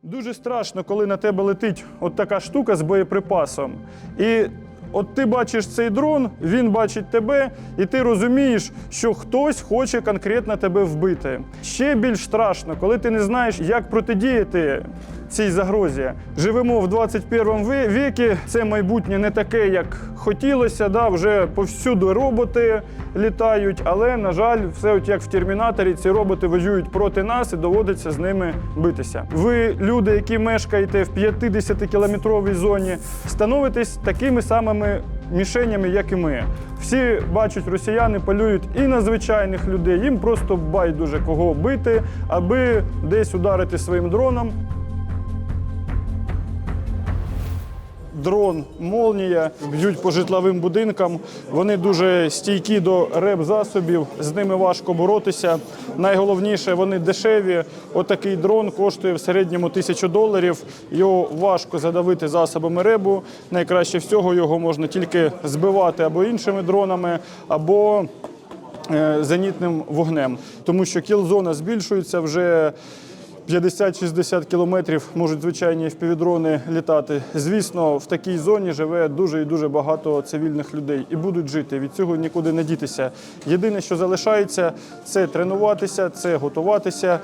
Дуже страшно, коли на тебе летить от така штука з боєприпасом. І от ти бачиш цей дрон, він бачить тебе, і ти розумієш, що хтось хоче конкретно тебе вбити. Ще більш страшно, коли ти не знаєш, як протидіяти цій загрозі. Живемо в 21 віці, це майбутнє не таке, як хотілося, да? Вже повсюду роботи літають, але, на жаль, все от як в «Термінаторі», ці роботи воюють проти нас і доводиться з ними битися. Ви, люди, які мешкаєте в 50-кілометровій зоні, становитесь такими самими мішенями, як і ми. Всі бачать, росіяни полюють і на звичайних людей, їм просто байдуже кого бити, аби десь ударити своїм дроном. Дрон «Молнія» б'ють по житловим будинкам. Вони дуже стійкі до РЕБ-засобів, з ними важко боротися. Найголовніше, вони дешеві. Отакий дрон коштує в середньому $1000. Його важко задавити засобами РЕБу. Найкраще всього його можна тільки збивати або іншими дронами, або зенітним вогнем. Тому що кіл-зона збільшується вже 50-60 кілометрів можуть звичайні FPV-дрони літати. Звісно, в такій зоні живе дуже і дуже багато цивільних людей і будуть жити. Від цього нікуди не дітися. Єдине, що залишається, це тренуватися, це готуватися,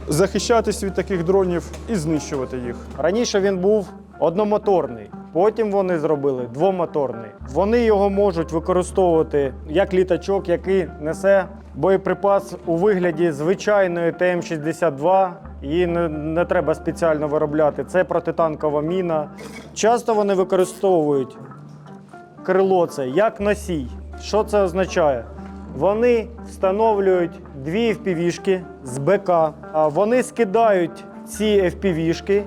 захищатись від таких дронів і знищувати їх. Раніше він був одномоторний, потім вони зробили двомоторний. Вони його можуть використовувати як літачок, який несе боєприпас у вигляді звичайної ТМ-62. Її не треба спеціально виробляти. Це протитанкова міна. Часто вони використовують крило це як носій. Що це означає? Вони встановлюють дві FPV-шки з БК. Вони скидають ці FPV-шки.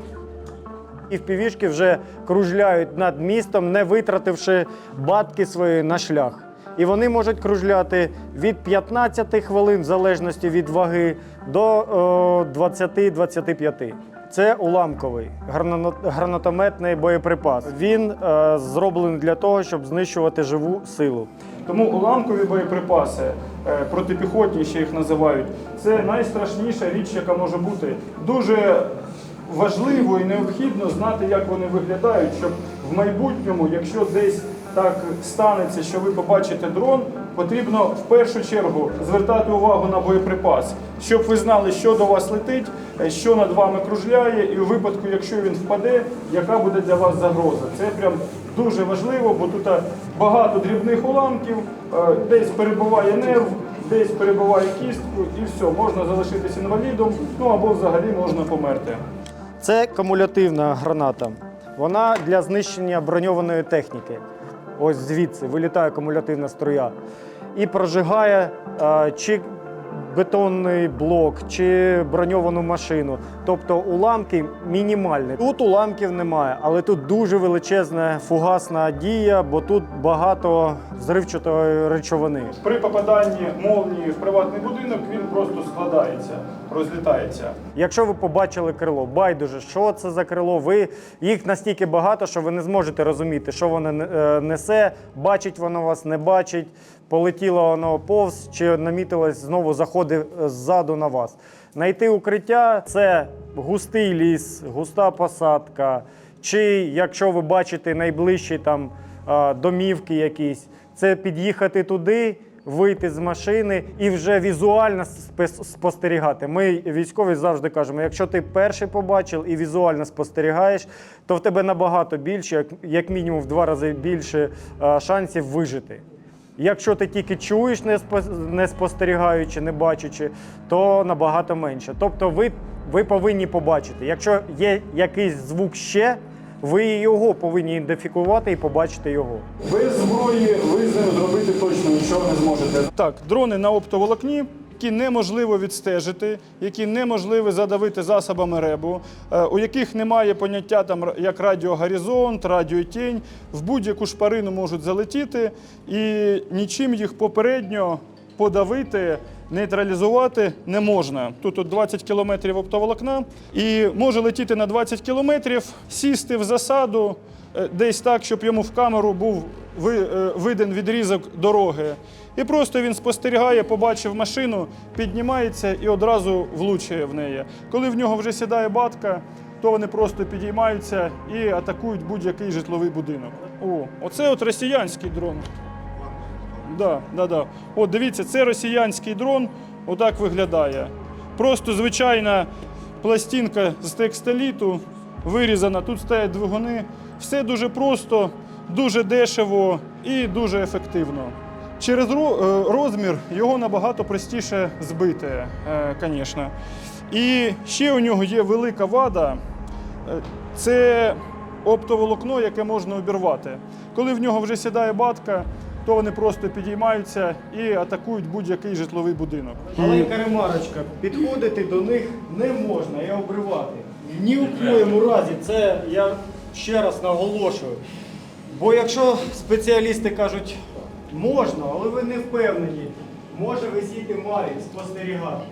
FPV-шки вже кружляють над містом, не витративши батки свої на шлях. І вони можуть кружляти від 15 хвилин, в залежності від ваги, до 20-25. Це уламковий гранатометний боєприпас. Він зроблений для того, щоб знищувати живу силу. Тому уламкові боєприпаси, протипіхотні ще їх називають, це найстрашніша річ, яка може бути. Дуже важливо і необхідно знати, як вони виглядають, щоб в майбутньому, якщо десь так станеться, що ви побачите дрон, потрібно в першу чергу звертати увагу на боєприпас, щоб ви знали, що до вас летить, що над вами кружляє, і у випадку, якщо він впаде, яка буде для вас загроза. Це прям дуже важливо, бо тут багато дрібних уламків, десь перебиває нерв, десь перебиває кістку, і все, можна залишитися інвалідом, ну або взагалі можна померти. Це кумулятивна граната. Вона для знищення броньованої техніки. Ось звідси вилітає кумулятивна струя і прожигає чи бетонний блок, чи броньовану машину. Тобто уламки мінімальні. Тут уламків немає, але тут дуже величезна фугасна дія, бо тут багато взривчатої речовини. При попаданні молнії в приватний будинок він просто складається, розлітається. Якщо ви побачили крило, байдуже, що це за крило, їх настільки багато, що ви не зможете розуміти, що воно несе, бачить воно вас, не бачить, полетіло воно повз, чи намітилось, знову заходить ззаду на вас. Найти укриття – це густий ліс, густа посадка, чи якщо ви бачите найближчі там домівки якісь, це під'їхати туди, вийти з машини і вже візуально спостерігати. Ми, військові, завжди кажемо, якщо ти перший побачив і візуально спостерігаєш, то в тебе набагато більше, як мінімум в 2 рази більше шансів вижити. Якщо ти тільки чуєш, не спостерігаючи, не бачачи, то набагато менше. Тобто ви повинні побачити. Якщо є якийсь звук ще, ви його повинні ідентифікувати і побачити його. Без зброї ви з ним зробити точно нічого не зможете. Так, дрони на оптоволокні, які неможливо відстежити, які неможливо задавити засобами РЕБу, у яких немає поняття там, як радіогоризонт, радіотінь, в будь-яку шпарину можуть залетіти і нічим їх попередньо подавити, нейтралізувати не можна. Тут 20 кілометрів оптоволокна і може летіти на 20 кілометрів, сісти в засаду десь так, щоб йому в камеру був виден відрізок дороги. І просто він спостерігає, побачив машину, піднімається і одразу влучує в неї. Коли в нього вже сідає батка, то вони просто підіймаються і атакують будь-який житловий будинок. Оце от росіянський дрон. Да. От дивіться, це росіянський дрон, отак виглядає. Просто звичайна пластинка з текстоліту вирізана, тут стоять двигуни. Все дуже просто, дуже дешево і дуже ефективно. Через розмір його набагато простіше збити, звісно. І ще у нього є велика вада – це оптоволокно, яке можна обірвати. Коли в нього вже сідає батка, то вони просто підіймаються і атакують будь-який житловий будинок. Маленька ремарочка, підходити до них не можна і обривати. Ні в коєму разі, це я ще раз наголошую. Бо якщо спеціалісти кажуть, можна, але ви не впевнені, може висіти Mavic, спостерігати.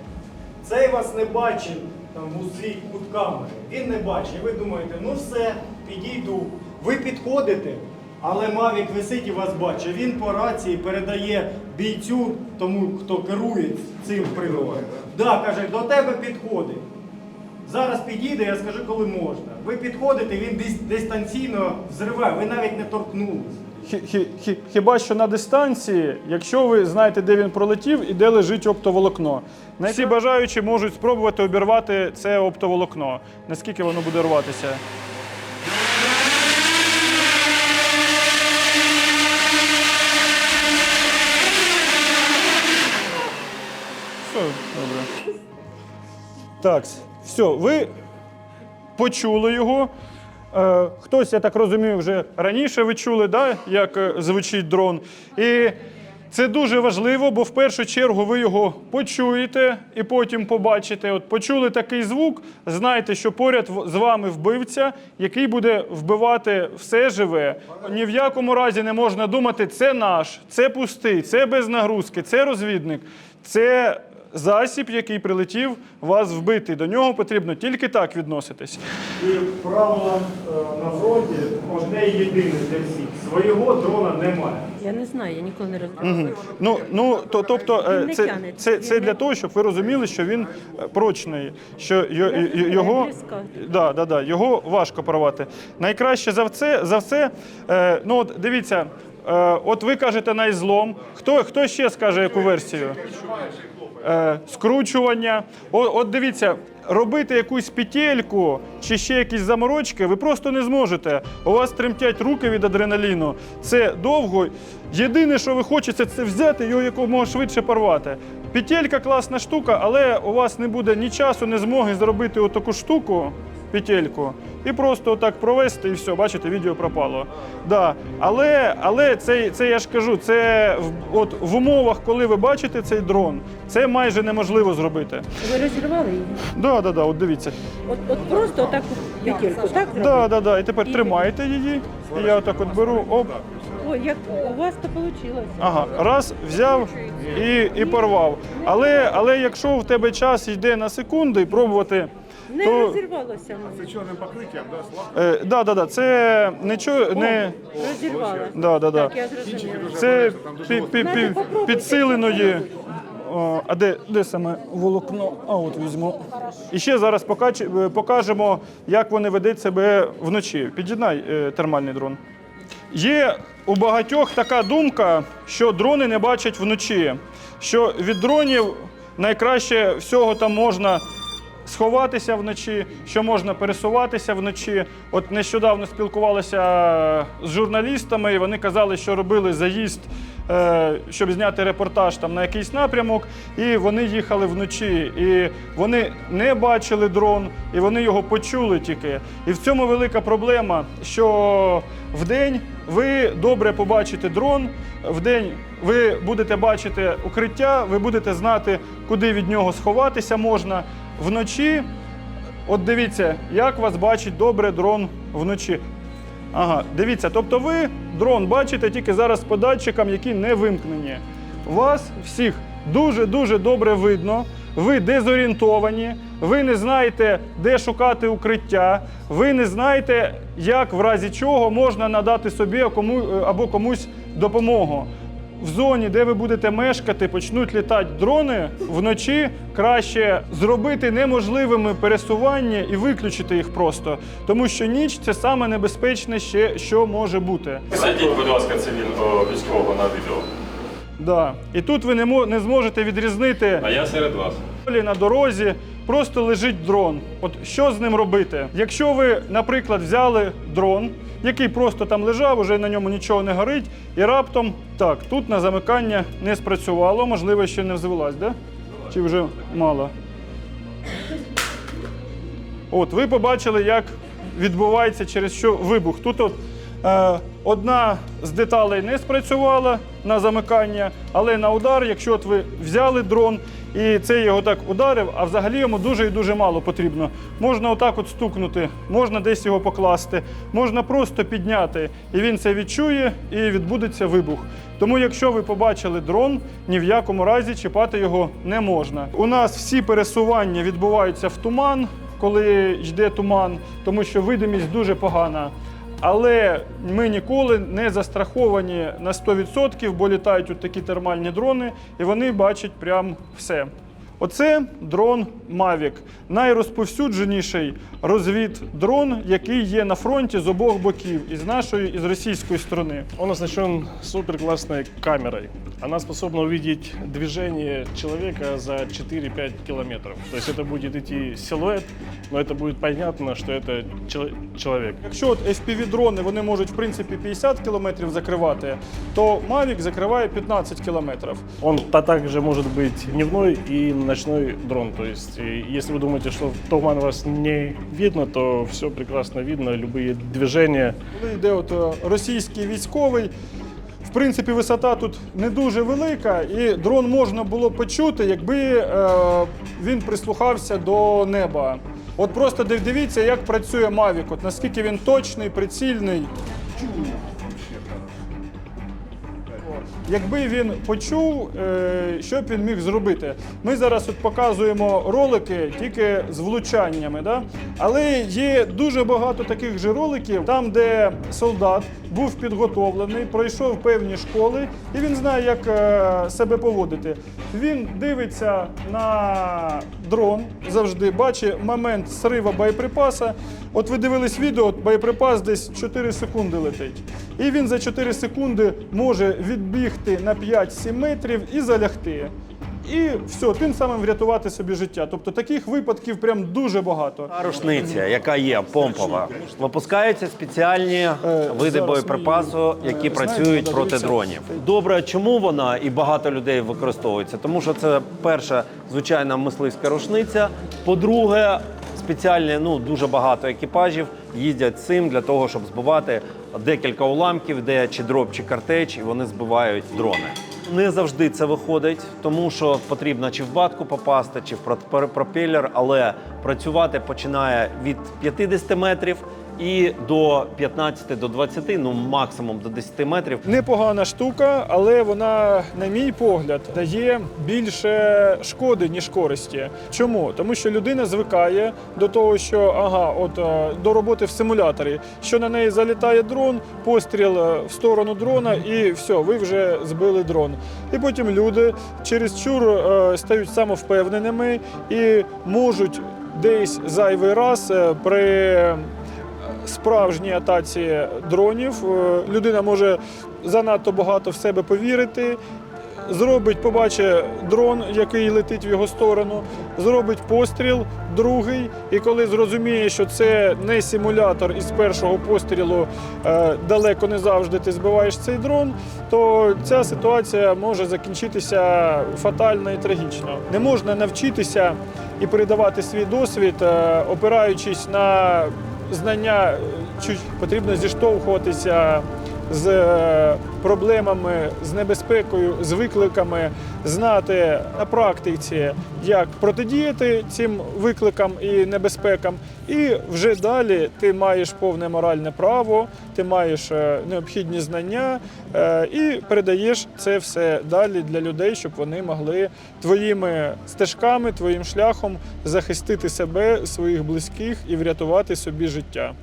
Цей вас не бачить там, у свій кут камери, він не бачить. І ви думаєте, ну все, підійду. Ви підходите, але Mavic висить і вас бачить. Він по рації передає бійцю, тому хто керує цим приладом. Да, каже, до тебе підходить. Зараз підійде, я скажу, коли можна. Ви підходите, він дистанційно взриває, ви навіть не торкнулись. Хіба що на дистанції, якщо ви знаєте, де він пролетів і де лежить оптоволокно. Всі бажаючі можуть спробувати обірвати це оптоволокно. Наскільки воно буде рватися. Все, добре. Так, все, ви почули його. Хтось, я так розумію, вже раніше ви чули, да, як звучить дрон. І це дуже важливо, бо в першу чергу ви його почуєте і потім побачите. От почули такий звук, знайте, що поряд з вами вбивця, який буде вбивати все живе. Ні в якому разі не можна думати, це наш, це пустий, це без нагрузки, це розвідник. Це засіб, який прилетів вас вбити. До нього потрібно тільки так відноситись. І правило на фронті одне єдине для всіх. Свого дрона немає. Я не знаю, я ніколи не розумію. Тобто Він не тягне. це для того, щоб ви розуміли, що він прочний, що його, його важко порвати. Найкраще за все, от дивіться, от ви кажете на ізлом. Хто ще скаже яку версію? Скручування. От дивіться, робити якусь петельку чи ще якісь заморочки ви просто не зможете. У вас тремтять руки від адреналіну. Це довго. Єдине, що ви хочете, це взяти його якомога швидше порвати. Петелька класна штука, але у вас не буде ні часу, ні змоги зробити отаку штуку, петельку, і просто отак провести, і все, бачите, відео пропало. Да. Але це я ж кажу, це от в умовах, коли ви бачите цей дрон, це майже неможливо зробити. Ви розірвали її? Да, от дивіться. От просто отак петельку, так зробили? Да, і тепер тримаєте її, і я отак от беру, оп. Ой, як у вас то вийшло. Ага, раз, взяв і порвав. Але якщо в тебе час йде на секунди і пробувати, Не то... розірвалося. Це чорним покриттям, да, слабко? Да, це нічого не... Розірвала. Да. Так, я зрозуміла. Це підсиленої... А де саме волокно? А от візьму. І ще зараз покажемо, як вони ведуть себе вночі. Під'єднай термальний дрон. Є у багатьох така думка, що дрони не бачать вночі. Що від дронів найкраще всього там можна сховатися вночі, що можна пересуватися вночі. От нещодавно спілкувалися з журналістами, і вони казали, що робили заїзд, щоб зняти репортаж там на якийсь напрямок, і вони їхали вночі. І вони не бачили дрон, і вони його почули тільки. І в цьому велика проблема, що вдень ви добре побачите дрон, вдень ви будете бачити укриття, ви будете знати, куди від нього сховатися можна. Вночі, от дивіться, як вас бачить добре дрон вночі. Ага, дивіться, тобто ви дрон бачите тільки зараз по датчикам, які не вимкнені. Вас всіх дуже-дуже добре видно, ви дезорієнтовані, ви не знаєте, де шукати укриття, ви не знаєте, як в разі чого можна надати собі або комусь допомогу. в зоні, де ви будете мешкати, почнуть літати дрони, вночі краще зробити неможливими пересування і виключити їх просто. Тому що ніч – це саме небезпечне ще, що може бути. Зайдіть, будь ласка, цивільного військового на відео. Да. І тут ви не зможете відрізнити А я серед вас. на дорозі, просто лежить дрон. От що з ним робити? Якщо ви, наприклад, взяли дрон, який просто там лежав, уже на ньому нічого не горить, і раптом, так, тут на замикання не спрацювало, можливо, ще не взвелась, да? Чи вже мало? От, ви побачили, як відбувається через що вибух. Тут от, одна з деталей не спрацювала на замикання, але на удар, якщо от ви взяли дрон і це його так ударив, а взагалі йому дуже і дуже мало потрібно. Можна отак от стукнути, можна десь його покласти, можна просто підняти, і він це відчує, і відбудеться вибух. Тому якщо ви побачили дрон, ні в якому разі чіпати його не можна. У нас всі пересування відбуваються в туман, коли йде туман, тому що видимість дуже погана. Але ми ніколи не застраховані на 100%, бо літають тут такі термальні дрони, і вони бачать прям все. Оце дрон Mavic. Найрозповсюдженіший розвіддрон, який є на фронті з обох боків, і з нашої, і з російської сторони. Он оснащен супер классной камерой. Она способна увидеть движение человека за 4-5 километров. То есть это будет идти силуэт, но это будет понятно, что это человек. Якщо от FPV-дрони, вони можуть в принципі 50 кілометрів закривати, то Mavic закриває 15 кілометрів. Он также может быть дневной и ночной дрон. То есть если вы думаете, что в туман вас не видно, то все прекрасно видно, любые движения. Коли йде от російський військовий, в принципі, висота тут не дуже велика, і дрон можна було почути, якби він прислухався до неба. От просто дивіться, як працює Mavic, от наскільки він точний, прицільний. Якби він почув, що б він міг зробити. Ми зараз от показуємо ролики тільки з влучаннями, да? Але є дуже багато таких же роликів, там, де солдат був підготовлений, пройшов певні школи, і він знає, як себе поводити. Він дивиться на дрон, завжди бачить момент зриву боєприпаса. От ви дивились відео, от боєприпас десь 4 секунди летить. І він за 4 секунди може відбігти на 5-7 метрів і залягти. І все, тим самим врятувати собі життя. Тобто таких випадків прям дуже багато. Рушниця, яка є помпова, випускаються спеціальні види боєприпасу, які працюють проти дронів. Добре, чому вона і багато людей використовується? Тому що це, перша, звичайна мисливська рушниця. По-друге, спеціальні, дуже багато екіпажів їздять цим для того, щоб збивати декілька уламків, де чи дроб, чи картеч, і вони збивають дрони. Не завжди це виходить, тому що потрібно чи в батку попасти, чи в пропелер, але працювати починає від 50 метрів і до 15, до 20, максимум до 10 метрів. Непогана штука, але вона, на мій погляд, дає більше шкоди, ніж користі. Чому? Тому що людина звикає до того, що до роботи в симуляторі, що на неї залітає дрон, постріл в сторону дрона і все, ви вже збили дрон. І потім люди чересчур стають самовпевненими і можуть десь зайвий раз при справжній атаці дронів людина може занадто багато в себе повірити, побачить дрон, який летить в його сторону, зробить постріл, другий, і коли зрозуміє, що це не симулятор і з першого пострілу далеко не завжди ти збиваєш цей дрон, то ця ситуація може закінчитися фатально і трагічно. Не можна навчитися і передавати свій досвід, опираючись на знання, потрібно зіштовхуватися з проблемами, з небезпекою, з викликами, знати на практиці, як протидіяти цим викликам і небезпекам. І вже далі ти маєш повне моральне право, ти маєш необхідні знання і передаєш це все далі для людей, щоб вони могли твоїми стежками, твоїм шляхом захистити себе, своїх близьких і врятувати собі життя.